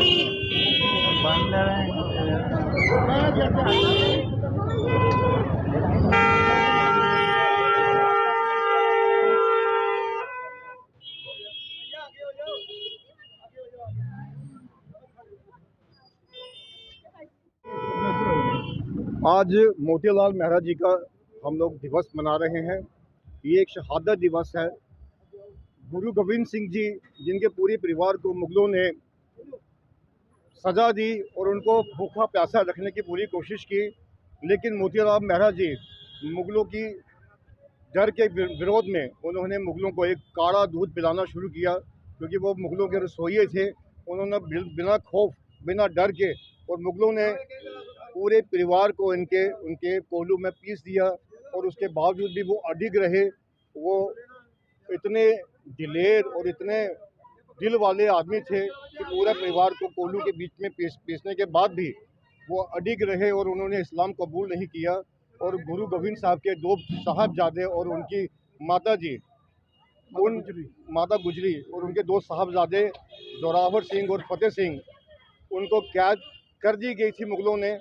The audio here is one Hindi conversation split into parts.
आज मोतीलाल मेहरा जी का हम लोग दिवस मना रहे हैं। ये एक शहादत दिवस है। गुरु गोविंद सिंह जी, जिनके पूरे परिवार को मुगलों ने सजा दी और उनको भूखा प्यासा रखने की पूरी कोशिश की, लेकिन मोतीलाल मेहरा जी मुगलों की डर के विरोध में उन्होंने मुगलों को एक काढ़ा दूध पिलाना शुरू किया, क्योंकि वो मुगलों के रसोइये थे। उन्होंने बिना खौफ, बिना डर के, और मुगलों ने पूरे परिवार को उनके कोल्हू में पीस दिया, और उसके बावजूद भी वो अडिग रहे। वो इतने दिलेर और इतने दिल वाले आदमी थे कि पूरे परिवार को कोल्हू के बीच में पीसने के बाद भी वो अडिग रहे और उन्होंने इस्लाम कबूल नहीं किया। और गुरु गोविंद साहब के दो साहबजादे और उनकी माता जी, माता गुजरी, और उनके दो साहबजादे जोरावर सिंह और फतेह सिंह, उनको कैद कर दी गई थी मुगलों ने,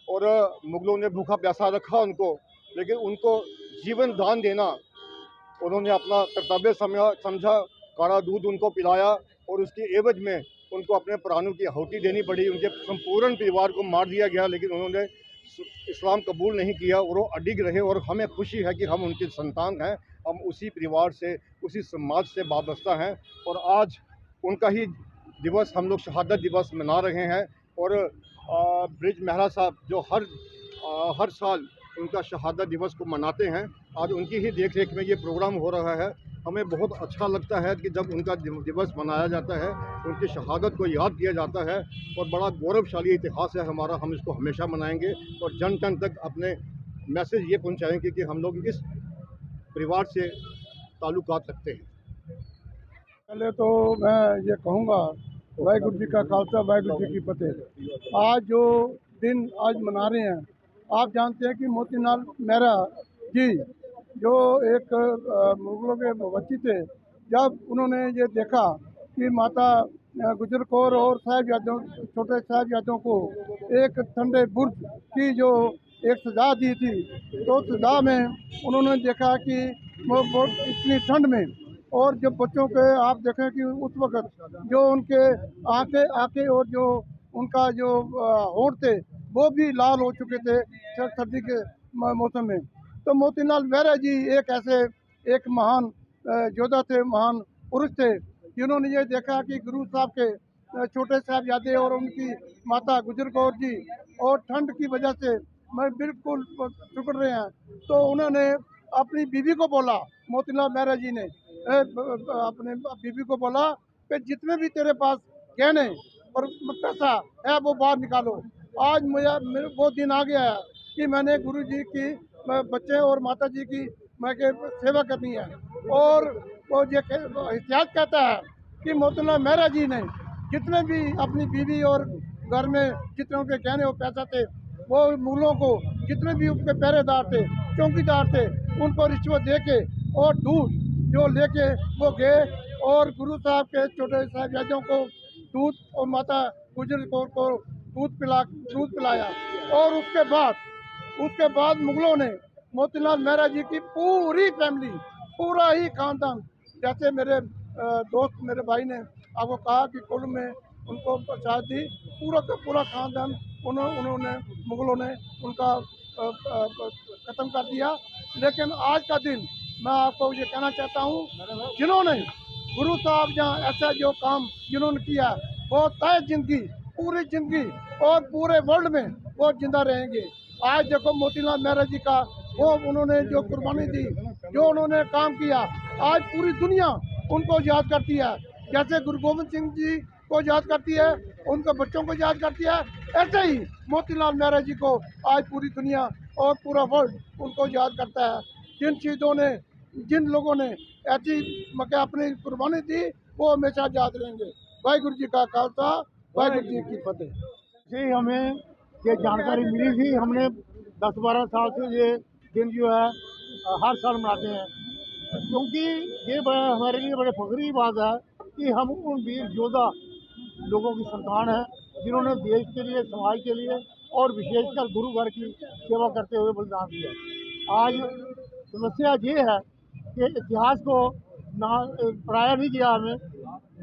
और मुगलों ने भूखा प्यासा रखा उनको, लेकिन उनको जीवन दान देना उन्होंने अपना कर्तव्य समझा। काढ़ा दूध उनको पिलाया और उसके एवज में उनको अपने प्राणों की आहुति देनी पड़ी। उनके संपूर्ण परिवार को मार दिया गया, लेकिन उन्होंने इस्लाम कबूल नहीं किया और वो अडिग रहे। और हमें खुशी है कि हम उनके संतान हैं, हम उसी परिवार से, उसी समाज से वाबस्ता हैं, और आज उनका ही दिवस हम लोग शहादत दिवस मना रहे हैं। और ब्रिज मेहरा साहब जो हर साल उनका शहादत दिवस को मनाते हैं, आज उनकी ही देख रेख में ये प्रोग्राम हो रहा है। हमें बहुत अच्छा लगता है कि जब उनका दिवस मनाया जाता है, उनकी शहादत को याद किया जाता है, और बड़ा गौरवशाली इतिहास है हमारा। हम इसको हमेशा मनाएंगे और जन जन तक अपने मैसेज ये पहुंचाएंगे कि हम लोग इस परिवार से ताल्लुकात रखते हैं। पहले तो मैं ये कहूँगा, वाहिगुरु जी का खालसा, वाहिगुरु जी की फतेह। आज जो दिन आज मना रहे हैं, आप जानते हैं कि मोतीलाल मेहरा जी जो एक मुगलों के वसी थे, जब उन्होंने ये देखा कि माता गुजर कौर और साहिबजादों, छोटे साहिबजादों को एक ठंडे बुर्ज की जो एक सजा दी थी, तो सजा में उन्होंने देखा कि वो इतनी ठंड में, और जब बच्चों के आप देखें कि उस वक़्त जो उनके आँखें और जो उनका जो होंठ थे वो भी लाल हो चुके थे सर्दी के मौसम में। तो मोतीलाल मेहरा जी एक ऐसे एक महान योद्धा थे, महान पुरुष थे, जिन्होंने ये देखा कि गुरु साहब के छोटे साहबजादे और उनकी माता गुजर कौर जी और ठंड की वजह से मैं बिल्कुल सिकुड़ रहे हैं, तो उन्होंने अपनी बीवी को बोला, मोतीलाल मेहरा जी ने अपने बीवी को बोला कि जितने भी तेरे पास गहने और पैसा है वो बाहर निकालो। आज मेरे वो दिन आ गया है कि मैंने गुरु जी की बच्चे और माता जी की मैं के सेवा करनी है। और वो ये इतिहास कहता है कि मोतीलाल मेहरा जी ने जितने भी अपनी बीवी और घर में जितने उनके गहने और पैसा थे, वो मुगलों को जितने भी उनके पहरेदार थे, चौकीदार थे, उनको रिश्वत दे के और दूध जो लेके वो गए और गुरु साहब के छोटे साहिबजादों को दूध और माता गुजर कौर को दूध पिलाया। और उसके बाद मुगलों ने मोतीलाल मेहरा जी की पूरी फैमिली, पूरा ही खानदान, जैसे मेरे दोस्त मेरे भाई ने आपको कहा कि कुल में उनको प्रसाद दी, पूरा का पूरा खानदान उन्होंने मुगलों ने उनका ख़त्म कर दिया। लेकिन आज का दिन मैं आपको ये कहना चाहता हूँ, जिन्होंने गुरु साहब जहाँ ऐसा जो काम जिन्होंने किया, वो तय जिंदगी, पूरी जिंदगी और पूरे वर्ल्ड में वो जिंदा रहेंगे। आज देखो मोतीलाल मेहरा जी का वो उन्होंने जो कुर्बानी दी, जो उन्होंने काम किया, आज पूरी दुनिया उनको याद करती है। जैसे गुरु गोविंद सिंह जी को याद करती है, उनके बच्चों को याद करती है, ऐसे ही मोतीलाल मेहरा जी को आज पूरी दुनिया और पूरा वर्ल्ड उनको याद करता है। जिन चीज़ों ने, जिन लोगों ने ऐसी मतलब अपनी कुर्बानी दी, वो हमेशा याद रहेंगे। वाहिगुरु जी का खालसा, वाहिगुरु जी की फतेह। जी, हमें ये जानकारी मिली थी, हमने 10-12 साल से ये दिन जो है हर साल मनाते हैं, क्योंकि ये हमारे लिए बड़े फख्र की बात है कि हम उन वीर योद्धा लोगों की संतान है, जिन्होंने देश के लिए, समाज के लिए और विशेषकर गुरु घर की सेवा करते हुए बलिदान दिया। आज समस्या ये है कि इतिहास को ना पढ़ाया नहीं गया, हमें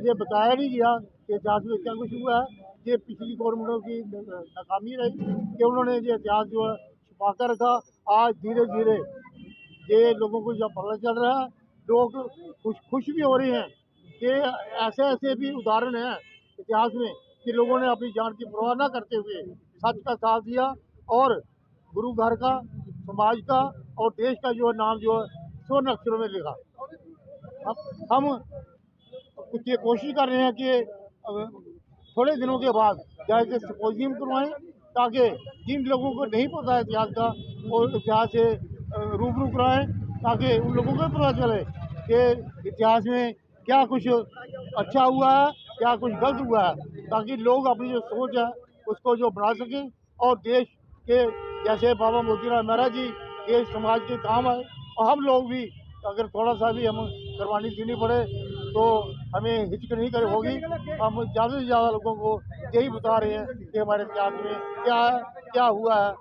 ये बताया नहीं गया कि इतिहास में क्या कुछ हुआ है। ये पिछली गवर्नमेंटों की नाकामी रही कि उन्होंने ये इतिहास जो है छुपा कर रखा। आज धीरे धीरे ये लोगों को जब पता चल रहा है, लोग खुश भी हो रहे हैं कि ऐसे ऐसे भी उदाहरण हैं इतिहास में कि लोगों ने अपनी जान की परवाह न करते हुए सच का साथ दिया और गुरु घर का, समाज का और देश का जो नाम जो है स्वर्ण अक्षरों में लिखा। अब हम कुछ ये कोशिश कर रहे हैं कि थोड़े दिनों के बाद जाके सिम्पोजियम करवाएं, ताकि जिन लोगों को नहीं पता है इतिहास का और इतिहास से रूबरू कराएं, ताकि उन लोगों को पता चले कि इतिहास में क्या कुछ अच्छा हुआ है, क्या कुछ गलत हुआ है, ताकि लोग अपनी जो सोच है उसको जो बना सकें और देश के जैसे बाबा मोतीराम मेहरा जी देश समाज के काम आए। और हम लोग भी अगर थोड़ा सा भी हम कुर्बानी देनी पड़े तो हमें हिचक नहीं कर होगी। हम ज़्यादा से ज़्यादा लोगों को यही बता रहे हैं कि हमारे इतिहास में क्या है, क्या हुआ है